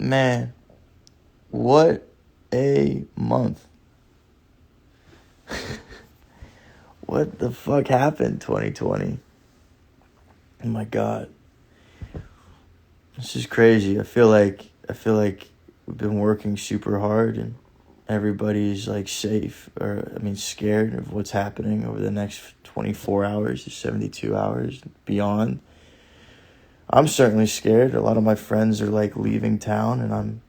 Man, what a month. What the fuck happened 2020? Oh my God. This is crazy. I feel like we've been working super hard and everybody's like safe scared of what's happening over the next 24 hours to 72 hours beyond. I'm certainly scared. A lot of my friends are like leaving town and I'm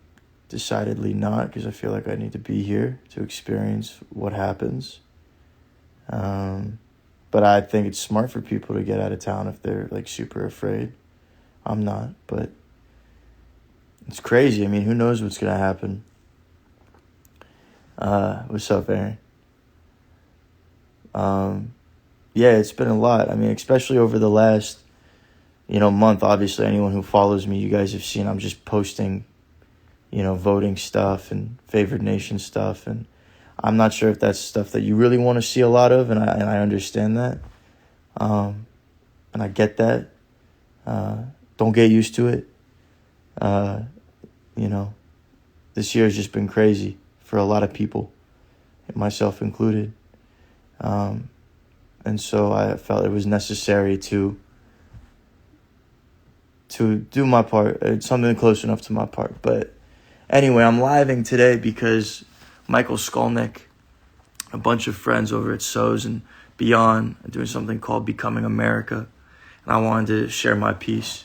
decidedly not, because I feel like I need to be here to experience what happens. But I think it's smart for people to get out of town if they're like super afraid. I'm not, but it's crazy. I mean, who knows what's going to happen? What's up, Aaron? Yeah, it's been a lot. I mean, especially over the last, month. Obviously, anyone who follows me, you guys have seen I'm just posting, voting stuff and favored nation stuff. And I'm not sure if that's stuff that you really want to see a lot of, and I understand that. And I get that. Don't get used to it. This year has just been crazy for a lot of people, myself included. And so I felt it was necessary to do my part. It's something close enough to my part. But anyway, I'm living today because Michael Skolnick, a bunch of friends over at SOS and beyond, are doing something called Becoming America. And I wanted to share my piece.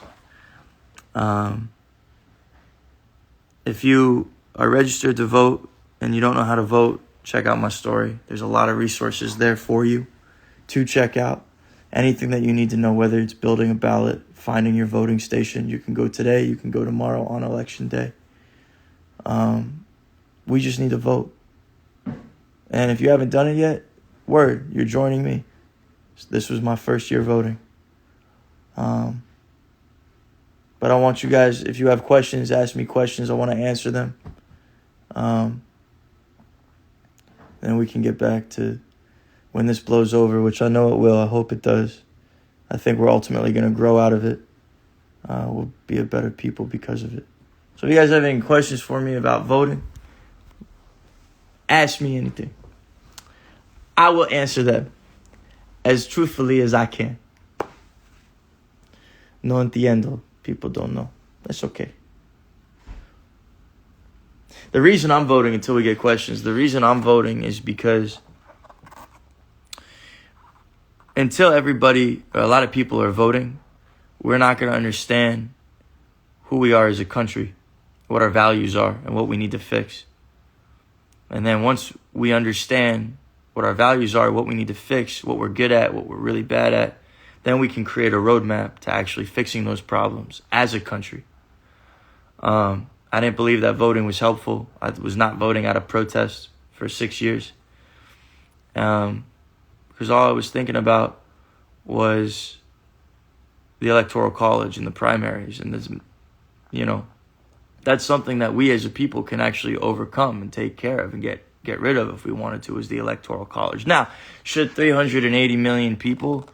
If you are registered to vote and you don't know how to vote, check out my story. There's a lot of resources there for you to check out. Anything that you need to know, whether it's building a ballot, finding your voting station, you can go today, you can go tomorrow on election day. We just need to vote. And if you haven't done it yet, you're joining me. This was my first year voting. But I want you guys, if you have questions, ask me questions. I want to answer them. Then we can get back to when this blows over, which I know it will. I hope it does. I think we're ultimately going to grow out of it. We'll be a better people because of it. So if you guys have any questions for me about voting, ask me anything. I will answer them as truthfully as I can. No entiendo. People don't know. That's okay. The reason I'm voting, until we get questions, the reason I'm voting is because until everybody, or a lot of people are voting, we're not going to understand who we are as a country, what our values are, and what we need to fix. And then once we understand what our values are, what we need to fix, what we're good at, what we're really bad at, then we can create a roadmap to actually fixing those problems as a country. I didn't believe that voting was helpful. I was not voting out of protest for 6 years. Because all I was thinking about was the Electoral College and the primaries. And, that's something that we as a people can actually overcome and take care of and get rid of if we wanted to, is the Electoral College. Now, should 380 million people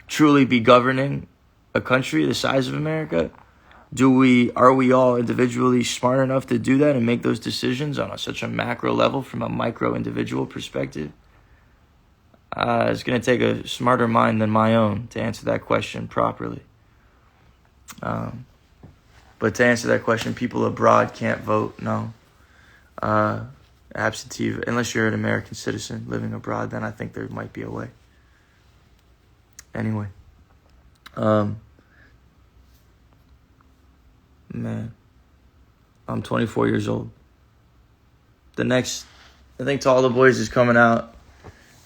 truly be governing a country the size of America? Are we all individually smart enough to do that and make those decisions on such a macro level from a micro individual perspective? It's going to take a smarter mind than my own to answer that question properly. But to answer that question, people abroad can't vote. No. Absentee, unless you're an American citizen living abroad, then I think there might be a way. Anyway. Man, I'm 24 years old. The next, I think To All the Boys is coming out.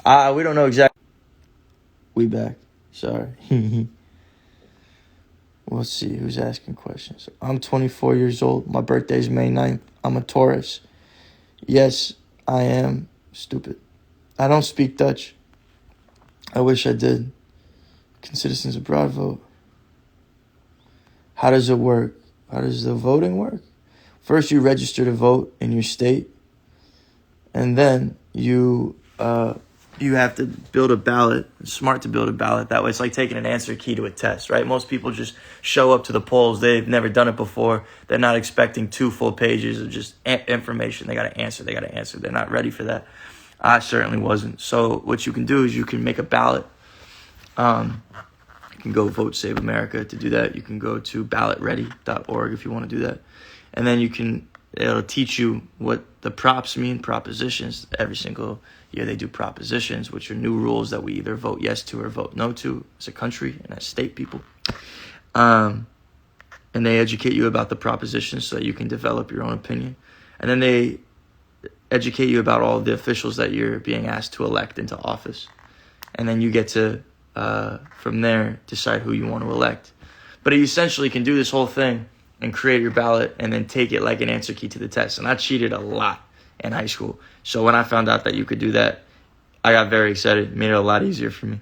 We don't know exactly. We back. Sorry. Let's see who's asking questions. I'm 24 years old. My birthday's May 9th. I'm a Taurus. Yes, I am stupid. I don't speak Dutch. I wish I did. Can citizens abroad vote? How does it work? How does the voting work? First, you register to vote in your state, and then you you have to build a ballot. It's smart to build a ballot. That way it's like taking an answer key to a test, right? Most people just show up to the polls. They've never done it before. They're not expecting 2 full pages of just information. They got to answer. They're not ready for that. I certainly wasn't. So what you can do is you can make a ballot. You can go Vote Save America to do that. You can go to ballotready.org if you want to do that. And then it'll teach you what the props mean, propositions. Every single year they do propositions, which are new rules that we either vote yes to or vote no to as a country and as state people. And they educate you about the propositions so that you can develop your own opinion. And then they educate you about all the officials that you're being asked to elect into office. And then you get to, from there, decide who you want to elect. But you essentially can do this whole thing and create your ballot and then take it like an answer key to the test. And I cheated a lot in high school. So when I found out that you could do that, I got very excited. It made it a lot easier for me.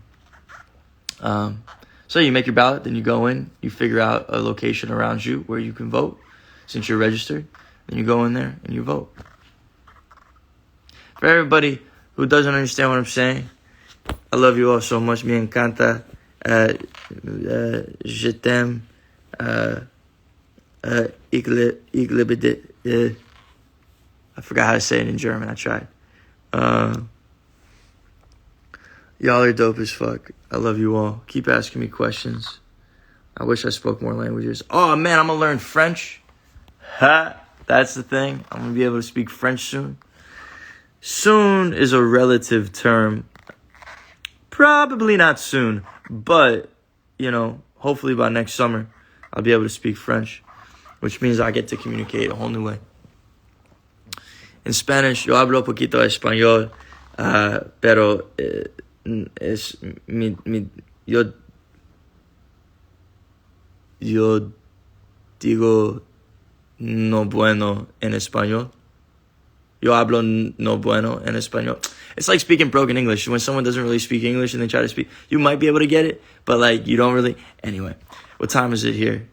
So you make your ballot, then you go in, you figure out a location around you where you can vote since you're registered. Then you go in there and you vote. For everybody who doesn't understand what I'm saying, I love you all so much. Me encanta. Je t'aime. I forgot how to say it in German. I tried. Y'all are dope as fuck. I love you all. Keep asking me questions. I wish I spoke more languages. Oh, man, I'm going to learn French. Ha! That's the thing. I'm going to be able to speak French soon. Soon is a relative term. Probably not soon. But, hopefully by next summer, I'll be able to speak French. Which means I get to communicate a whole new way. In Spanish, yo hablo poquito español, pero yo digo no bueno en español. Yo hablo no bueno en español. It's like speaking broken English. When someone doesn't really speak English and they try to speak, you might be able to get it, but you don't really. Anyway, what time is it here?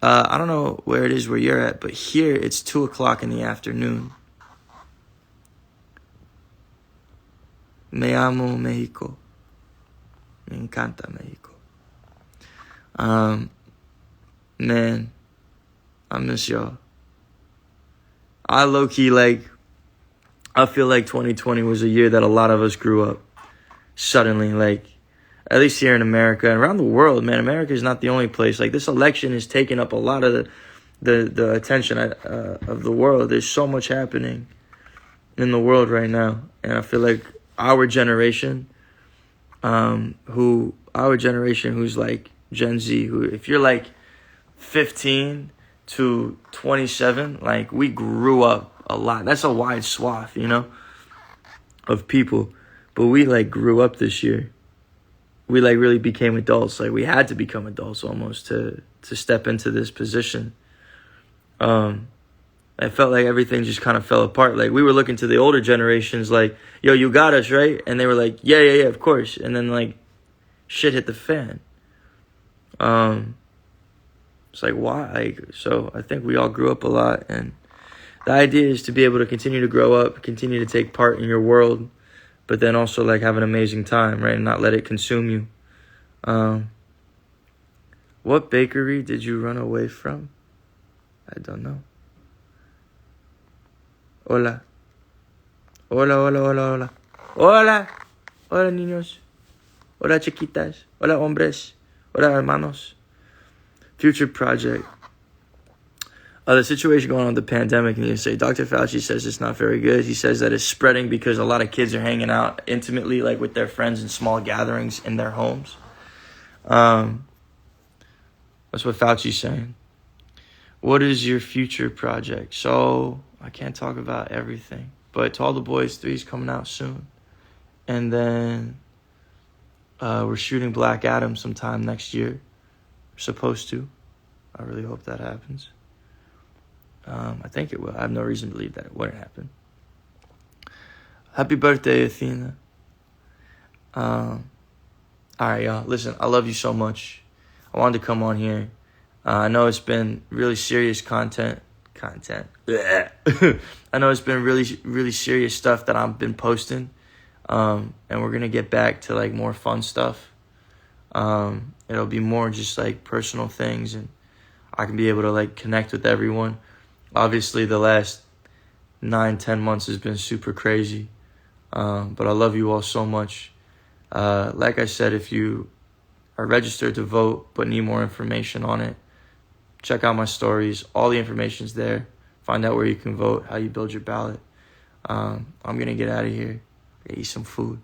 I don't know where it is where you're at, but here it's 2:00 in the afternoon. Me amo Mexico. Me encanta Mexico. Man, I miss y'all. I low-key, I feel like 2020 was a year that a lot of us grew up. Suddenly, at least here in America and around the world, man. America is not the only place. This election is taking up a lot of the attention of the world. There's so much happening in the world right now, and I feel like our generation, who's Gen Z, who if you're 15 to 27, we grew up a lot. That's a wide swath, of people, but we grew up this year. We really became adults. We had to become adults almost to step into this position. I felt like everything just kind of fell apart. We were looking to the older generations yo, you got us, right? And they were yeah, of course. And then shit hit the fan. It's why? So I think we all grew up a lot, and the idea is to be able to continue to grow up, continue to take part in your world, but then also have an amazing time, right? And not let it consume you. What bakery did you run away from? I don't know. Hola. Hola, hola, hola, hola. Hola. Hola, niños. Hola, chiquitas. Hola, hombres. Hola, hermanos. Future project. The situation going on with the pandemic, and you say, Dr. Fauci says it's not very good. He says that it's spreading because a lot of kids are hanging out intimately, with their friends in small gatherings in their homes. That's what Fauci's saying. What is your future project? So, I can't talk about everything. But To All the Boys 3 is coming out soon. And then we're shooting Black Adam sometime next year. We're supposed to. I really hope that happens. I think it will. I have no reason to believe that it wouldn't happen. Happy birthday, Athena. All right, y'all. Listen, I love you so much. I wanted to come on here. I know it's been really serious content. I know it's been really, really serious stuff that I've been posting. And we're going to get back to like more fun stuff. It'll be more just like personal things, and I can be able to like connect with everyone. Obviously the last 9-10 months has been super crazy. But I love you all so much. Like I said, if you are registered to vote but need more information on it, check out my stories. All the information's there. Find out where you can vote, how you build your ballot. I'm going to get out of here. Eat some food.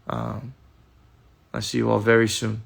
I'll see you all very soon.